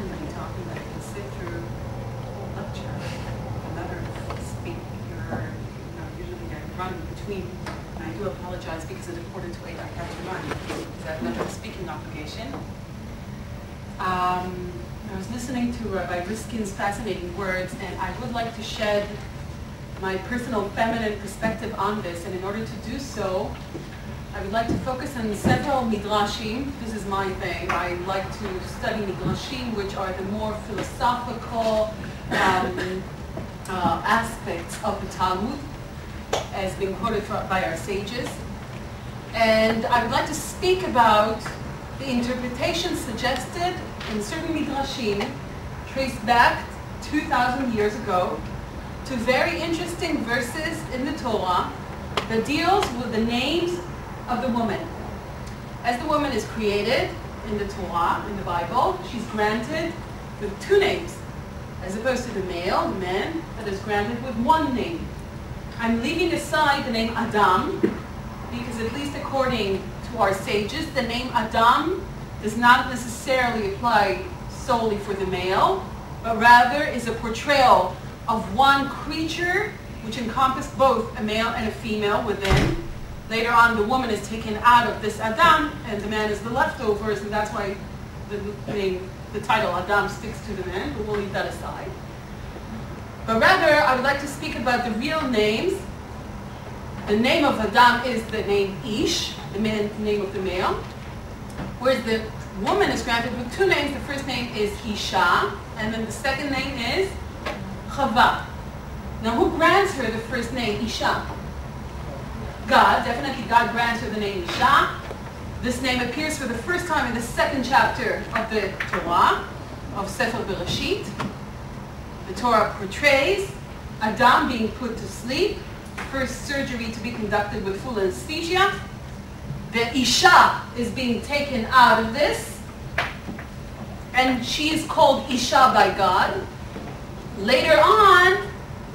often be talking that I can sit through a whole lecture, another speaker, usually I run between, and I do apologize because at 7:45 I have to run, because I have another speaking obligation. I was listening to Rabbi Riskin's fascinating words, and I would like to shed my personal feminine perspective on this, and in order to do so, I would like to focus on several midrashim. This is my thing. I like to study midrashim, which are the more philosophical aspects of the Talmud, as being quoted by our sages. And I would like to speak about the interpretation suggested in certain midrashim, traced back 2,000 years ago, to very interesting verses in the Torah that deals with the names of the woman. As the woman is created in the Torah, in the Bible, she's granted with two names, as opposed to the male, the man, that is granted with one name. I'm leaving aside the name Adam, because at least according to our sages, the name Adam does not necessarily apply solely for the male, but rather is a portrayal of one creature which encompassed both a male and a female within. Later on, the woman is taken out of this Adam, and the man is the leftovers, and that's why the title Adam sticks to the man, but we'll leave that aside. But rather, I would like to speak about the real names. The name of Adam is the name Ish, the name of the male, whereas the woman is granted with two names. The first name is Isha, and then the second name is Chava. Now, who grants her the first name Isha? God. Definitely God grants her the name Isha. This name appears for the first time in the second chapter of the Torah, of Sefer Bereshit. The Torah portrays Adam being put to sleep, first surgery to be conducted with full anesthesia. The Isha is being taken out of this, and she is called Isha by God. Later on,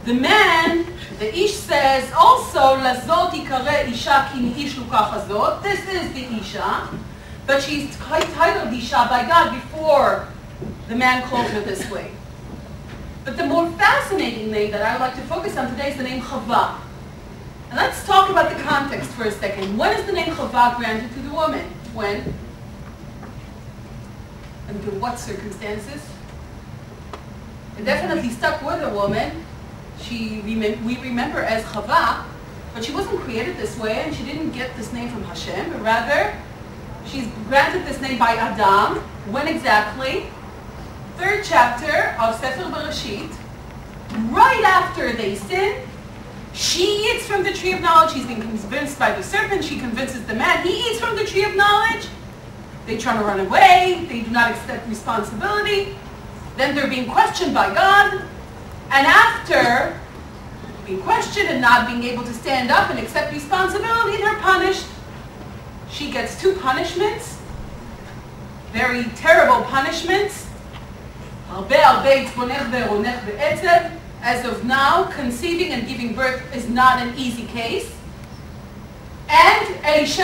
the man, the Ish says also, Lazot ikare Isha ki mi Ish lukach hazot. This is the Isha, but she's titled Isha by God before the man calls her this way. But the more fascinating name that I would like to focus on today is the name Chava. And let's talk about the context for a second. When is the name Chava granted to the woman? When? Under what circumstances? It definitely stuck with a woman. We remember as Chava, but she wasn't created this way, and she didn't get this name from Hashem, but rather, she's granted this name by Adam. When exactly? 3rd chapter of Sefer Bereshit. Right after they sin, she eats from the tree of knowledge. She's been convinced by the serpent. She convinces the man. He eats from the tree of knowledge. They try to run away. They do not accept responsibility. Then they're being questioned by God. And after being questioned and not being able to stand up and accept responsibility, they're punished. She gets 2 punishments, very terrible punishments. As of now, conceiving and giving birth is not an easy case. And as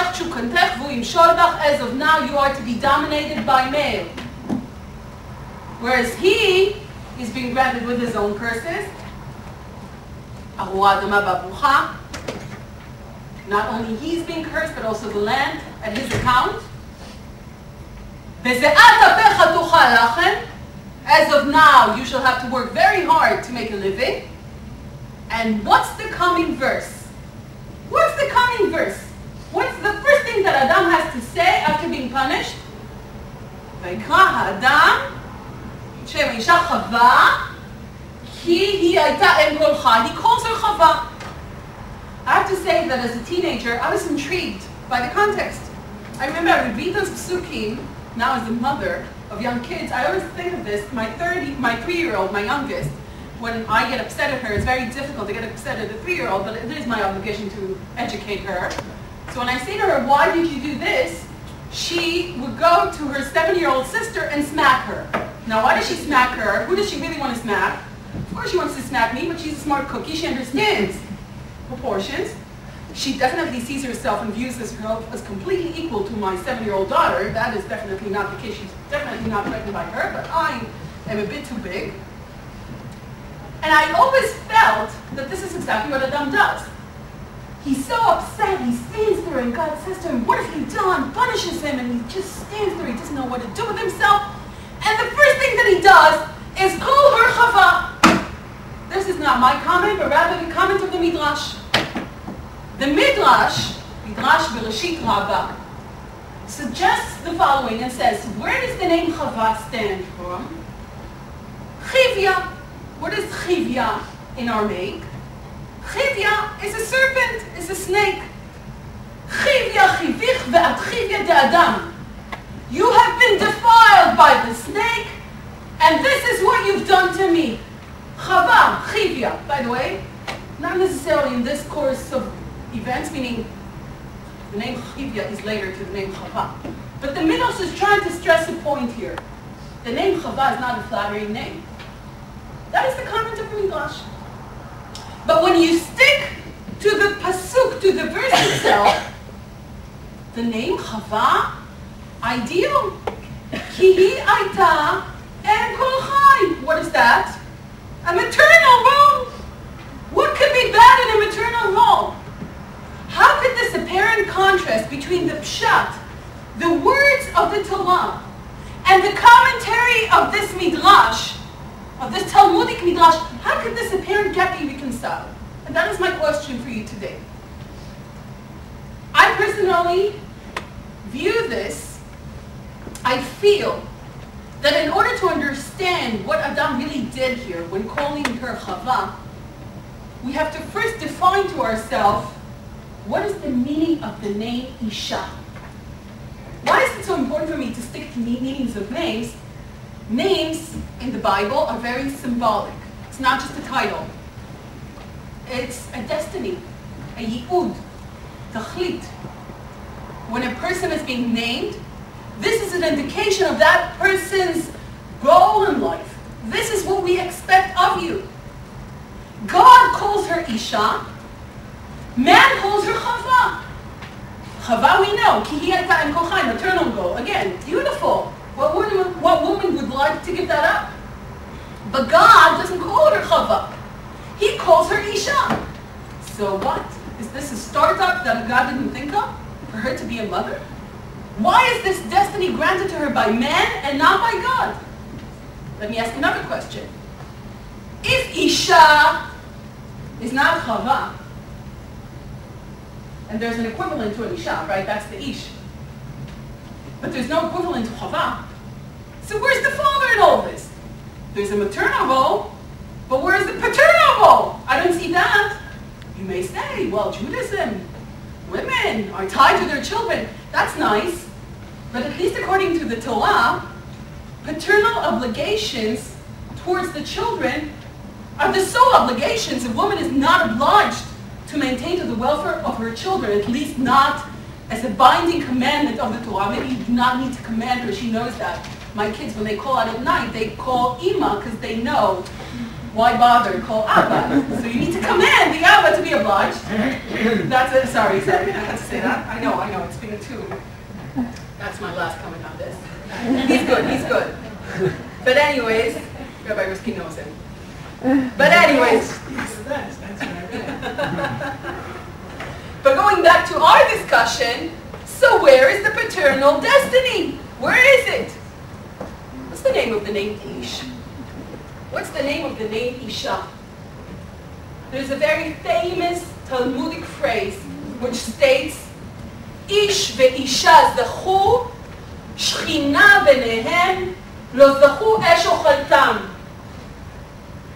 of now, you are to be dominated by male. Whereas he is being granted with his own curses. Not only he's being cursed, but also the land at his account. As of now, you shall have to work very hard to make a living. And what's the coming verse? What's the coming verse? What's the first thing that Adam has to say after being punished? He calls her Chava. I have to say that as a teenager, I was intrigued by the context. I remember I would read those psukim. Now as a mother of young kids, I always think of this. My 3-year-old, my youngest, when I get upset at her, it's very difficult to get upset at a 3-year-old, but it is my obligation to educate her. So when I say to her, why did you do this? She would go to her 7-year-old sister and smack her. Now why does she smack her? Who does she really want to smack? Of course she wants to smack me, but she's a smart cookie. She understands proportions. she definitely sees herself and views herself as completely equal to my 7-year-old daughter. That is definitely not the case. She's definitely not threatened by her, but I am a bit too big. And I always felt that this is exactly what Adam does. He's so upset, he stands there, and God says to him, what have you done? Punishes him, and he just stands there, he doesn't know what to do with himself. And the first thing that he does is call her Chava. This is not my comment, but rather the comment of the Midrash. The Midrash Bereshit Rabbah, suggests the following and says, where does the name Chava stand from? Chivya. What is Chivya in Aramaic? Chivya is a serpent, is a snake. Chivya chivich ve'at chivya de'adam. You have been defiled by the snake, and this is what you've done to me. Chava, Chivya. By the way, not necessarily in this course of events, meaning the name Chivya is later to the name Chava. But the Midrash is trying to stress a point here. The name Chava is not a flattering name. That is the comment of the Midrash. But when you stick to the pasuk, to the verse itself, the name Chava, ideal. Ki hi aita em kol chai. What is that? A maternal role. What could be bad in a maternal role? How could this apparent contrast between the pshat, the words of the Torah, and the commentary of this midrash, of this Talmudic midrash, how could this apparent gap be reconciled? And that is my question for you today. I personally view this, I feel that in order to understand what Adam really did here when calling her Chava, we have to first define to ourselves what is the meaning of the name Isha. Why is it so important for me to stick to meanings of names? Names in the Bible are very symbolic. It's not just a title. It's a destiny, a yi'ud, tachlit. When a person is being named, this is an indication of that person's goal in life. This is what we expect of you. God calls her Isha. Man calls her Chava. Chava we know, ki hi aita em kol chai, maternal goal. Again, beautiful. What woman would like to give that up? But God doesn't call her Chava. He calls her Isha. So what? Is this a startup that God didn't think of? For her to be a mother? Why is this destiny granted to her by man and not by God? Let me ask another question. If Isha is not Chava, and there's an equivalent to an Isha, right? That's the Ish. But there's no equivalent to Chava. So where's the father in all this? There's a maternal role, but where's the paternal role? I don't see that. You may say, well, Judaism, women are tied to their children. That's nice. But at least according to the Torah, paternal obligations towards the children are the sole obligations. A woman is not obliged to maintain to the welfare of her children, at least not as a binding commandment of the Torah. Maybe you do not need to command her. She knows that. My kids, when they call out at night, they call Ima because they know why bother call Abba. So you need to command the Abba to be obliged. That's it. Sorry, I had to say that. I know, it's been a two. That's my last comment on this. He's good. But anyways, Rabbi Risky knows him. But anyways. But going back to our discussion, so where is the paternal destiny? Where is it? What's the name of the name Ish? What's the name of the name Isha? There's a very famous Talmudic phrase which states, Ish ve'isha zachu, shchina benehem, lo zachu esh ochaltam.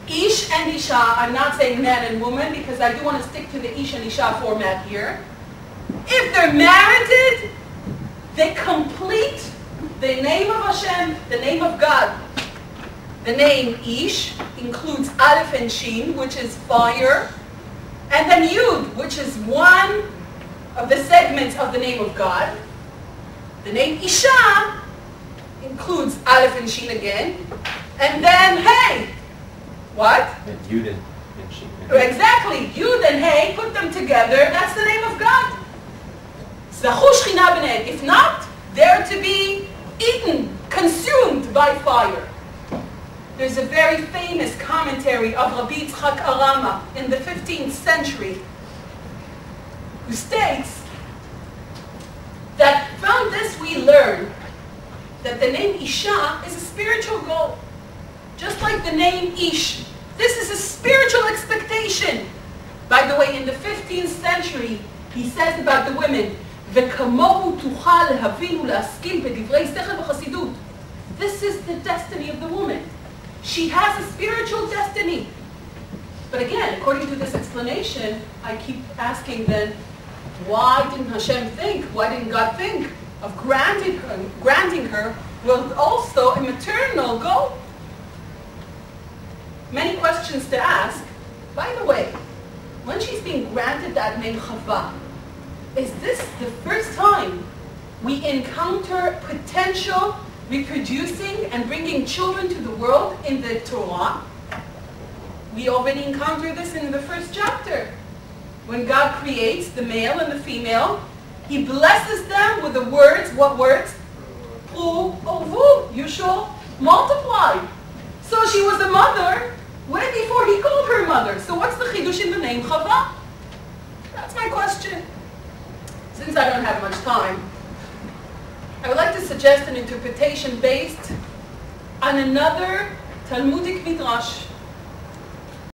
Ish and Isha, I'm not saying man and woman because I do want to stick to the Ish and Isha format here. If they're married, they complete the name of Hashem, the name of God. The name Ish includes Aleph and Shin, which is fire, and then Yud, which is one of the segments of the name of God. The name Isha includes Aleph and Shin again, and then Hey. What? And Yud and Shin. Exactly. Yud and Hey, put them together, that's the name of God. Zachu Shechina b'neihem. If not, they're to be eaten, consumed by fire. There's a very famous commentary of Rabbi Yitzchak Arama in the 15th century who states that from this we learn that the name Isha is a spiritual goal. Just like the name Ish. This is a spiritual expectation. By the way, in the 15th century, he says about the women, "V'kamohu tuchal lehavin u'le'askim b'divrei sechel v'chasidut." This is the destiny of the woman. She has a spiritual destiny. But again, according to this explanation, I keep asking then, why didn't Hashem think, why didn't God think of granting her with also a maternal goal? Many questions to ask. By the way, when she's being granted that name Chava, is this the first time we encounter potential reproducing and bringing children to the world in the Torah? We already encountered this in the first chapter. When God creates the male and the female, He blesses them with the words, what words? Pru uvu, you shall multiply. So she was a mother way before He called her mother. So what's the chidush in the name Chava? That's my question. Since I don't have much time, I would like to suggest an interpretation based on another Talmudic midrash